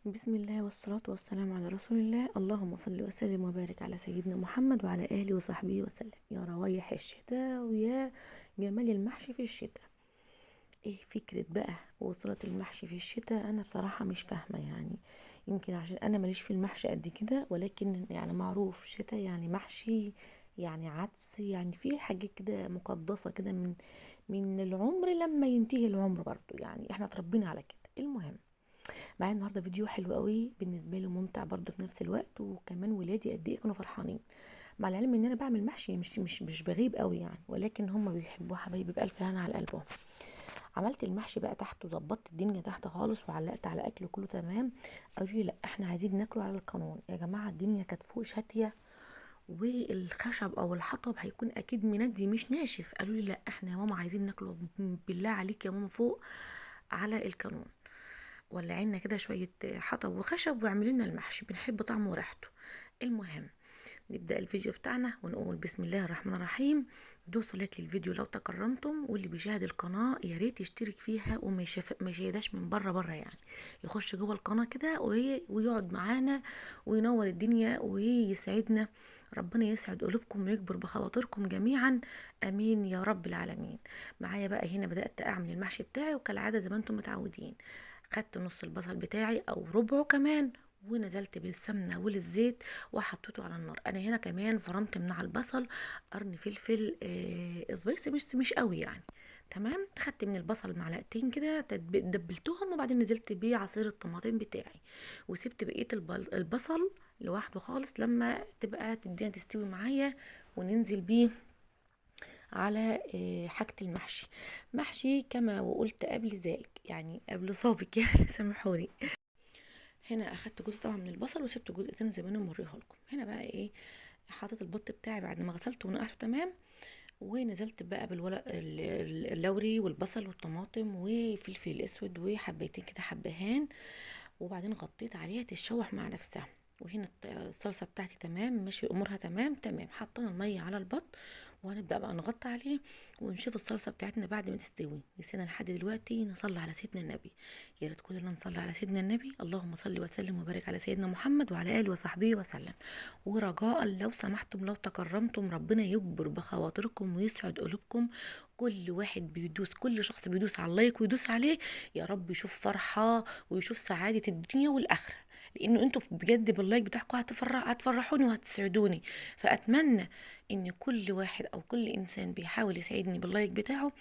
بسم الله والصلاة والسلام على رسول الله. اللهم صل وسلم وبارك على سيدنا محمد وعلى آله وصحبه وسلم. يا روايح الشتاء ويا جمال المحشي في الشتاء. ايه فكرة بقى وصلة المحشي في الشتاء؟ انا بصراحة مش فاهمة يعني. يمكن عشان انا ماليش في المحشي قد كده، ولكن يعني معروف شتاء يعني محشي، يعني عدس، يعني في حاجة كده مقدسة كده من العمر لما ينتهي العمر برضو، يعني احنا اتربينا على كده. المهم، معايا النهارده فيديو حلو قوي بالنسبه لي، ممتع برضه في نفس الوقت، وكمان ولادي قد ايه كانوا فرحانين. مع العلم ان انا بعمل محشي مش بغيب قوي يعني، ولكن هم بيحبوه حبايبي بألف هنا على قلبهم. عملت المحشي بقى تحت وظبطت الدنيا تحت خالص، وعلقت على اكله كله تمام. قالوا لي لا احنا عايزين ناكله على القانون يا جماعه، الدنيا كانت فوق شاتيه، والخشب او الحطب هيكون اكيد مندي مش ناشف. قالوا لي لا احنا يا ماما عايزين ناكله بالله عليك يا ماما فوق على القانون. ولعنا كده شوية حطب وخشب واعملوا لنا المحشي، بنحب طعمه وريحته. المهم، نبدأ الفيديو بتاعنا ونقول بسم الله الرحمن الرحيم. دوسوا لايك للفيديو لو تكرمتم، واللي بيشاهد القناة يا ريت يشترك فيها ما يشاهدهاش من بره يعني، يخش جوه القناة كده ويقعد معانا وينور الدنيا ويسعدنا. ربنا يسعد قلوبكم ويكبر بخواطركم جميعا، امين يا رب العالمين. معايا بقى هنا بدأت اعمل المحشي بتاعي، وكالعادة زي ما انتم متعودين خدت نص البصل بتاعي او ربعه كمان، ونزلت بالسمنه والزيت وحطيته على النار. انا هنا كمان فرمت من على البصل قرن فلفل سبايسي، مش قوي يعني. تمام، خدت من البصل معلقتين كده دبلتهم، وبعدين نزلت بيه عصير الطماطم بتاعي، وسبت بقيه البصل لوحده خالص لما تبقى تدينا تستوي معايا، وننزل بيه على حاجة المحشي. محشي كما وقلت قبل ذلك، يعني قبل سابق يعني سامحوني. هنا اخدت جزء طبعا من البصل، وسبت جزء تاني زي ما انا موريه لكم. هنا بقى ايه، حطيت البط بتاعي بعد ما غسلته ونقعته تمام، ونزلت بقى بالورق اللوري والبصل والطماطم وفلفل الاسود وحبيتين كده حبهان، وبعدين غطيت عليها تتشوح مع نفسها. وهنا الصلصه بتاعتي تمام، ماشي امورها تمام تمام. حطينا الميه على البط، وهنبدا بقى نغطي عليه ونشوف الصلصه بتاعتنا بعد ما تستوي. نسينا لحد دلوقتي نصلي على سيدنا النبي. يا ريت كلنا نصلي على سيدنا النبي. اللهم صل وسلم وبارك على سيدنا محمد وعلى اله وصحبه وسلم. ورجاء لو سمحتم لو تكرمتم، ربنا يكبر بخواطركم ويسعد قلوبكم. كل واحد بيدوس، كل شخص بيدوس على اللايك ويدوس عليه، يا رب يشوف فرحة ويشوف سعادة الدنيا والآخرة، لأنه انتوا بجد باللايك بتاعكم هتفرحوني وهتسعدوني. فأتمنى ان كل واحد او كل انسان بيحاول يسعدني باللايك بتاعه،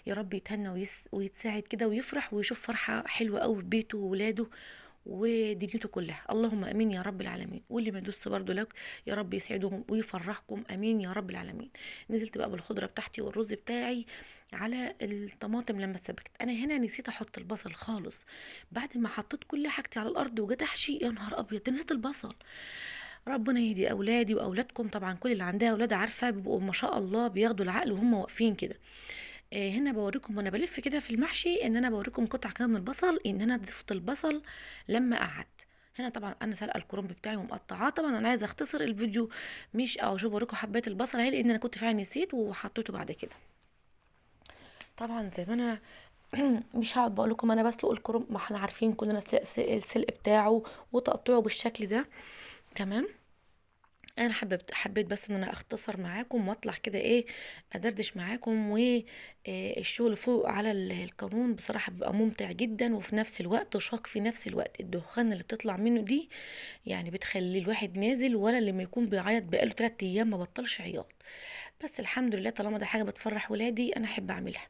يا رب يتهنى ويتساعد كده ويفرح ويشوف فرحة حلوة قوي في بيته وولاده ودنيته كلها. اللهم امين يا رب العالمين. واللي ما يدوس برضه لك، يا رب يسعدهم ويفرحكم، امين يا رب العالمين. نزلت بقى بالخضره بتاعتي والرز بتاعي على الطماطم لما اتسبكت. انا هنا نسيت احط البصل خالص، بعد ما حطيت كل حاجتي على الارض وجيت احشي، يا نهار ابيض نسيت البصل. ربنا يهدي اولادي واولادكم، طبعا كل اللي عندها اولاد عارفه بيبقوا ما شاء الله بياخدوا العقل وهم واقفين كده. هنا بوريكم وانا بلف كده في المحشي، ان انا بوريكم قطع كده من البصل، ان انا ضفت البصل لما قعدت. هنا طبعا انا سلقه الكرنب بتاعي ومقطعاه. طبعا انا عايزه اختصر الفيديو، مش او شوف اوريكم حبايه البصل اهي، لان انا كنت فعلا نسيت وحطيته بعد كده. طبعا زي ما انا مش هقعد بقول لكم انا بسلق الكرنب، ما احنا عارفين كلنا السلق بتاعه وتقطيعه بالشكل ده. تمام. انا حبيت بس ان انا اختصر معاكم واطلع كده ايه، ادردش معاكم. والشغل فوق على القانون بصراحة بيبقى ممتع جدا، وفي نفس الوقت شاق. في نفس الوقت الدخان اللي بتطلع منه دي يعني بتخلي الواحد نازل، ولا لما يكون بيعيط بقاله 3 ايام ما بطلش عياط. بس الحمد لله طالما ده حاجة بتفرح ولادي انا احب اعملها.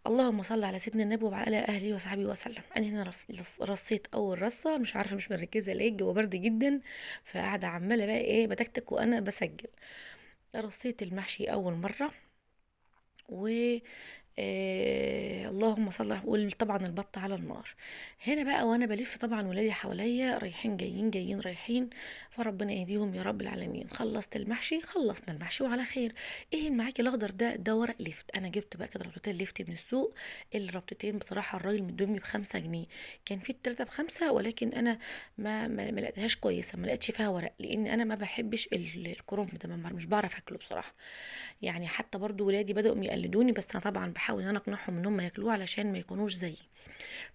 اللهم صل على سيدنا النبي وعلى اهله وصحبه وسلم. انا هنا رصيت اول رصه، مش عارفه مش مركزه ليه، الجو برد جدا، فقاعده عماله بقى ايه بتكتك وانا بسجل. رصيت المحشي اول مره، و اللهم صل طبعا البط على النار. هنا بقى وانا بلف طبعا ولادي حواليا رايحين جايين جايين رايحين، فربنا يهديهم يا رب العالمين. خلصت المحشي، خلصنا المحشي وعلى خير. ايه معاكي الاخضر ده ورق لفت. انا جبت بقى كده ربطتين لفت من السوق. الربطتين بصراحه الراجل مدومي ب5 جنيه، كان في التلاته ب5، ولكن انا ما لقيتهاش كويسه، ما لقيتش فيها ورق، لان انا ما بحبش الكرنب ده، مش بعرف اكله بصراحه يعني. حتى برضو ولادي بدأوا يقلدوني، بس انا طبعا بحاول بحاول ان انا اقنعهم ان هم ياكلوه علشان ما يكونوش زيي.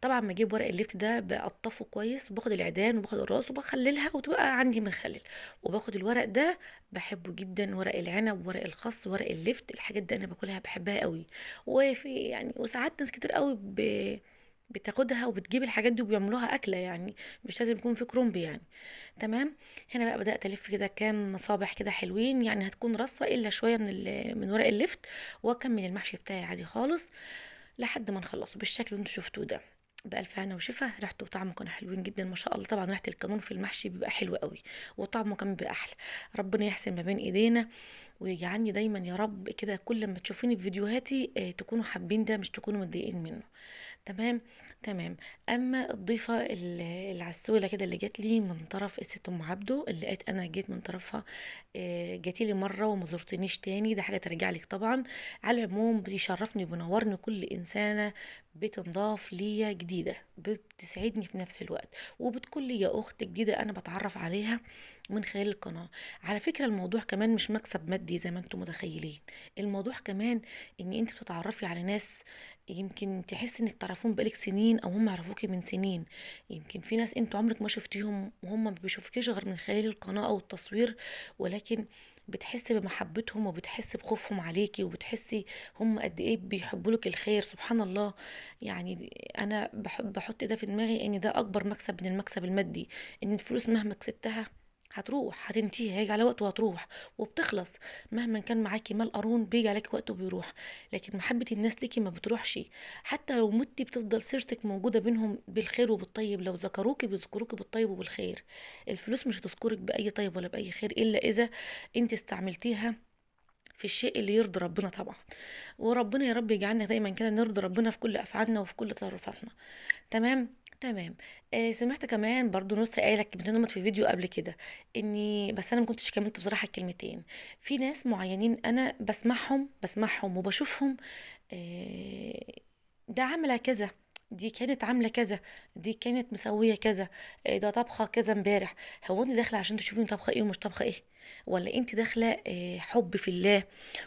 طبعا بجيب ورق اللفت ده بقطفه كويس، وباخد العيدان وباخد الراس وبخللها وتبقى عندي مخلل. وباخد الورق ده بحبه جدا، ورق العنب ورق الخس ورق اللفت، الحاجات دي انا باكلها بحبها قوي. وفي يعني وساعات ناس كتير قوي بتاخدها وبتجيب الحاجات دي وبيعملوها اكله يعني، مش لازم يكون في كرومب يعني. تمام. هنا بقى بدات الف كده كام مصابح كده حلوين، يعني هتكون رصه الا شويه من ورق اللفت، واكمل المحشي بتاعي عادي خالص لحد ما نخلصه بالشكل اللي انتوا شفتوه ده. بألف هنا وشفا، ريحته وطعمه كانوا حلوين جدا ما شاء الله. طبعا ريحة الكانون في المحشي بيبقى حلو قوي، وطعمه كمان بيبقى احلى. ربنا يحسن ما بين ايدينا، ويجعلني دايما يا رب كده كل ما تشوفيني في فيديوهاتي تكونوا حابين ده، مش تكونوا متضايقين منه. تمام. تمام. اما الضيفه العسوله كده اللي جات لي من طرف الست ام عبده، اللي لقيت انا جيت من طرفها، جاتي لي مره وما زرتنيش تاني، ده حاجه ترجع لك طبعا. على العموم بيشرفني وبنورني كل انسانه بتنضاف ليا جديده، بتسعدني في نفس الوقت، وبتكون ليا اخت جديده انا بتعرف عليها من خلال القناه. على فكره الموضوع كمان مش مكسب مادي زي ما انتم متخيلين، الموضوع كمان ان انت بتتعرفي على ناس يمكن تحس انك تعرفون بقالك سنين، او هم يعرفوكي من سنين. يمكن في ناس انتوا عمرك ما شفتيهم وهم ما بيشوفكيش غير من خلال القناة او التصوير، ولكن بتحسي بمحبتهم وبتحسي بخوفهم عليكي، وبتحسي هم قد ايه بيحبوا لك الخير. سبحان الله. يعني انا بحط ده في دماغي ان ده اكبر مكسب من المكسب المادي، ان الفلوس مهما كسبتها هتروح، هتنتهي، هيجي على وقت وهتروح وبتخلص. مهما كان معاكي مال قارون بيجي عليك وقت وبيروح، لكن محبة الناس ليكي ما بتروحش. حتى لو متي بتفضل سيرتك موجودة بينهم بالخير وبالطيب، لو ذكروكي بيذكروكي بالطيب وبالخير. الفلوس مش هتذكرك بأي طيب ولا بأي خير إلا إذا انت استعملتيها في الشيء اللي يرضي ربنا طبعا. وربنا يا رب يجعلنا دايما كده نرضي ربنا في كل أفعالنا وفي كل تصرفاتنا. تمام. تمام. سمعت كمان برضو نص قايله كلمتين نمط في فيديو قبل كده، اني بس انا ما كنتش كملت بصراحه الكلمتين. في ناس معينين انا بسمعهم وبشوفهم، آه ده عامله كذا، دي كانت عامله كذا، دي كانت مسويه كذا، ده طبخه كذا امبارح. هو انت داخله عشان تشوفي طبخه ايه ومش طبخه ايه؟ ولا انت داخله حب في الله،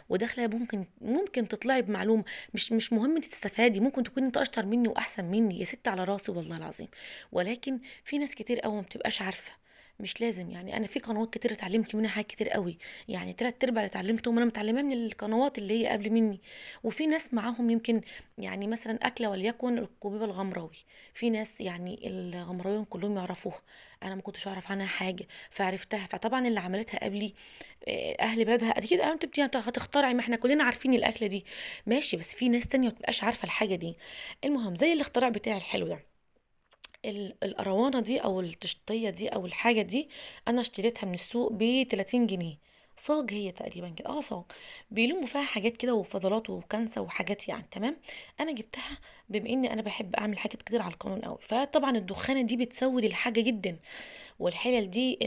وداخله ممكن تطلعي بمعلومه. مش مهم انت تستفادي، ممكن تكوني انت اشطر مني واحسن مني يا ست على راسي والله العظيم، ولكن في ناس كتير قوي ما بتبقاش عارفه. مش لازم يعني، انا في قنوات كتير اتعلمت منها حاجات كتير قوي، يعني تلات ارباع اللي اتعلمتهم انا متعلمه من القنوات اللي هي قبل مني. وفي ناس معاهم يمكن يعني مثلا اكله وليكن الكوبيبه الغمراوي، في ناس يعني الغمراويين كلهم يعرفوها، انا ما كنتش اعرف عنها حاجه فعرفتها. فطبعا اللي عملتها قبلي اهل بلدها اكيد قالوا انت هتخترعي، ما احنا كلنا عارفين الاكله دي. ماشي، بس في ناس تانية ما بتبقاش عارفه الحاجه دي. المهم زي الاختراع بتاعي الحلو ده، القروانه دي او التشطيه دي او الحاجه دي، انا اشتريتها من السوق ب 30 جنيه. صاج هي تقريبا كده، صاج بيلموا فيها حاجات كده وفضلات وكنسه وحاجات يعني. تمام. انا جبتها بما اني انا بحب اعمل حاجات كتير على القانون قوي، فطبعا الدخانه دي بتسود الحاجه جدا. والحلل دي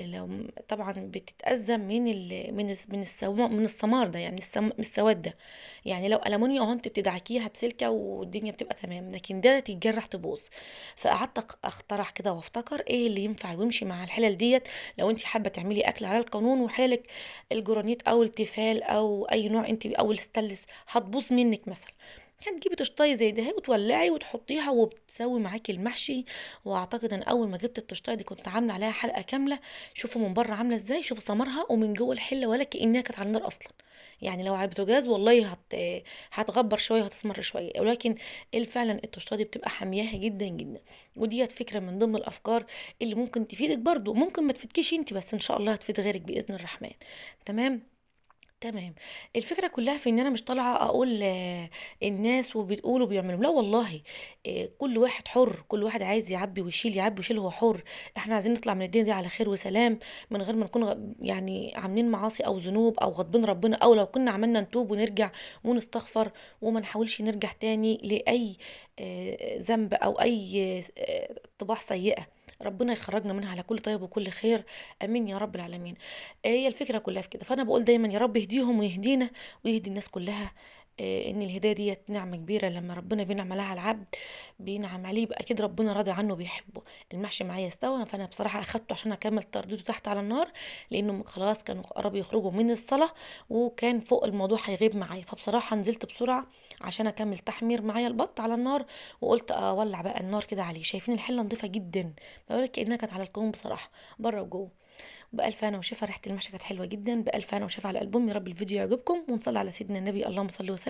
طبعا بتتأذى من السمار ده، يعني من السواد ده. يعني لو ألمونيا اهو انت بتدعكيها بسلكة والدنيا بتبقى تمام، لكن ده تتجرح تبوظ. فقعدت اخترع كده وافتكر ايه اللي ينفع ويمشي مع الحلل ديت. لو انت حابة تعملي اكل على القانون وحللك الجرانيت او التيفال او اي نوع انت او الستانلس هتبوظ منك مثلا، هتجيبي تشطايه زي ده وتولعي وتحطيها وبتسوي معاكي المحشي. واعتقد ان اول ما جبت التشطايه دي كنت عامله عليها حلقه كامله. شوفوا من بره عامله ازاي، شوفوا ثمرها، ومن جوه الحله ولا كانها كانت على النار اصلا. يعني لو على البوتاجاز والله هتغبر شويه وهتسمر شويه، ولكن فعلا التشطايه دي بتبقى حامياها جدا جدا. وديت فكره من ضمن الافكار اللي ممكن تفيدك برضو، ممكن ما تفيدكيش انت بس ان شاء الله هتفيد غيرك باذن الرحمن. تمام. تمام. الفكرة كلها في ان انا مش طالعة اقول الناس وبتقولوا بيعملوا، لا والله. كل واحد حر، كل واحد عايز يعبي ويشيل يعبي ويشيل، هو حر. احنا عايزين نطلع من الدنيا دي على خير وسلام، من غير ما نكون يعني عاملين معاصي او ذنوب او غضبين ربنا، او لو كنا عملنا نتوب ونرجع ونستغفر، وما نحاولش نرجع تاني لأي ذنب او اي طباع سيئة. ربنا يخرجنا منها على كل طيب وكل خير. امين يا رب العالمين. هي الفكرة كلها في كده، فأنا بقول دايما يا رب يهديهم ويهدينا ويهدي الناس كلها. إن الهداية ديت نعمة كبيرة، لما ربنا بينعم عليها على العبد بينعم عليه يبقى أكيد ربنا راضي عنه وبيحبه. المحشي معايا استوى، فأنا بصراحة أخدته عشان أكمل تردده تحت على النار، لأنه خلاص كانوا قربوا يخرجوا من الصلاة، وكان فوق الموضوع هيغيب معايا، فبصراحة نزلت بسرعة عشان اكمل تحمير معايا البط على النار، وقلت اولع بقى النار كده عليه. شايفين الحله نضيفه جدا، بقولك كانها كانت على الكون بصراحه، بره وجوه. بألف هنا وشفا، ريحه المحشي كانت حلوه جدا. بألف هنا وشفا على قلبهم. يا رب الفيديو يعجبكم، ونصلي على سيدنا النبي، اللهم صل وسلم.